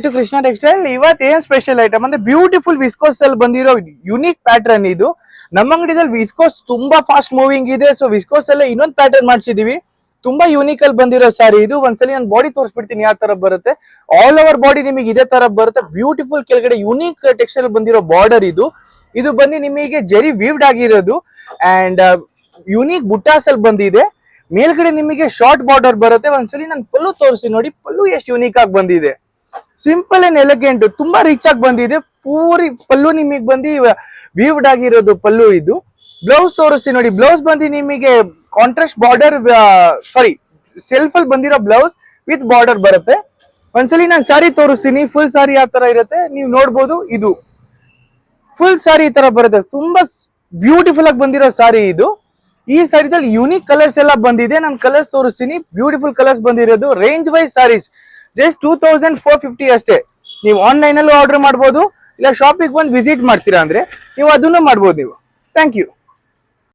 To Krishna textile. ಇವತ್ತು ಏನ್ special item ಅಂದ್ರೆ ಬ್ಯೂಟಿಫುಲ್ ವಿಸ್ಕೋಸ್ ಅಲ್ಲಿ ಬಂದಿರೋ ಯುನಿಕ್ ಪ್ಯಾಟರ್ನ್ ಇದು. ನಮ್ಮ ಅಂಗಡಿದಲ್ಲಿ ವಿಸ್ಕೋಸ್ ತುಂಬಾ ಫಾಸ್ಟ್ ಮೂವಿಂಗ್ ಇದೆ. ಸೊ ವಿಸ್ಕೋಸ್ ಅಲ್ಲೇ ಇನ್ನೊಂದು ಪ್ಯಾಟರ್ನ್ ಮಾಡ್ಸಿದೀವಿ. ತುಂಬಾ ಯೂನಿಕ್ ಅಲ್ಲಿ ಬಂದಿರೋ ಸಾರಿ ಇದು. ಒಂದ್ಸಲಿ ನಾನು ಬಾಡಿ ತೋರಿಸ್ಬಿಡ್ತೀನಿ ಯಾವ ತರ ಬರುತ್ತೆ. ಆಲ್ ಓವರ್ ಬಾಡಿ ನಿಮಗೆ ಇದೇ ತರ ಬರುತ್ತೆ. ಬ್ಯೂಟಿಫುಲ್ ಕೆಳಗಡೆ ಯುನಿಕ್ ಟೆಕ್ಸ್ಟೈಲ್ ಬಂದಿರೋ ಬಾರ್ಡರ್ ಇದು. ಇದು ಬಂದು ನಿಮಗೆ ಜರಿ ವೀವ್ಡ್ ಆಗಿರೋದು ಅಂಡ್ ಯುನಿಕ್ ಬುಟ್ಟಾಸ್ ಅಲ್ಲಿ ಬಂದಿದೆ. ಮೇಲ್ಗಡೆ ನಿಮಗೆ ಶಾರ್ಟ್ ಬಾರ್ಡರ್ ಬರುತ್ತೆ. ಒಂದ್ಸಲಿ ನಾನು ಪಲ್ಲು ತೋರಿಸಿ ನೋಡಿ, ಪಲ್ಲು ಎಷ್ಟು ಯುನಿಕ್ ಆಗಿ ಬಂದಿದೆ. ಸಿಂಪಲ್ ಅಂಡ್ ಎಲಿಗೆಂಟ್, ತುಂಬಾ ರಿಚ್ ಆಗಿ ಬಂದಿದೆ. ಪೂರಿ ಪಲ್ಲು ನಿಮಗೆ ಬಂದು ವೀವ್ಡ್ ಆಗಿರೋದು ಪಲ್ಲು ಇದು. ಬ್ಲೌಸ್ ತೋರಿಸ್ತೀನಿ ನೋಡಿ. ಬ್ಲೌಸ್ ಬಂದು ನಿಮಗೆ ಕಾಂಟ್ರಾಸ್ಟ್ ಬಾರ್ಡರ್, ಸಾರಿ ಸೆಲ್ಫ್ ಅಲ್ಲಿ ಬಂದಿರೋ ಬ್ಲೌಸ್ ವಿತ್ ಬಾರ್ಡರ್ ಬರುತ್ತೆ. ಒಂದ್ಸಲಿ ನಾನು ಸಾರಿ ತೋರಿಸ್ತೀನಿ. ಫುಲ್ ಸಾರಿ ಯಾವ ತರ ಇರುತ್ತೆ ನೀವು ನೋಡ್ಬೋದು. ಇದು ಫುಲ್ ಸಾರಿ ಈ ತರ ಬರುತ್ತೆ. ತುಂಬಾ ಬ್ಯೂಟಿಫುಲ್ ಆಗಿ ಬಂದಿರೋ ಸಾರಿ ಇದು. ಈ ಸಾರಿದಲ್ಲಿ ಯೂನಿಕ್ ಕಲರ್ಸ್ ಎಲ್ಲ ಬಂದಿದೆ. ನಾನು ಕಲರ್ಸ್ ತೋರಿಸ್ತೀನಿ. ಬ್ಯೂಟಿಫುಲ್ ಕಲರ್ಸ್ ಬಂದಿರೋದು. ರೇಂಜ್ ವೈಸ್ ಸಾರೀಸ್ ಜಸ್ಟ್ 2450 ಅಷ್ಟೇ. ನೀವು ಆನ್ಲೈನ್ ಅಲ್ಲೂ ಆರ್ಡರ್ ಮಾಡ್ಬೋದು, ಇಲ್ಲ ಶಾಪಿಗೆ ಬಂದು ವಿಸಿಟ್ ಮಾಡ್ತೀರಾ ಅಂದ್ರೆ ನೀವು ಅದನ್ನು ಮಾಡ್ಬೋದು ನೀವು. Thank you.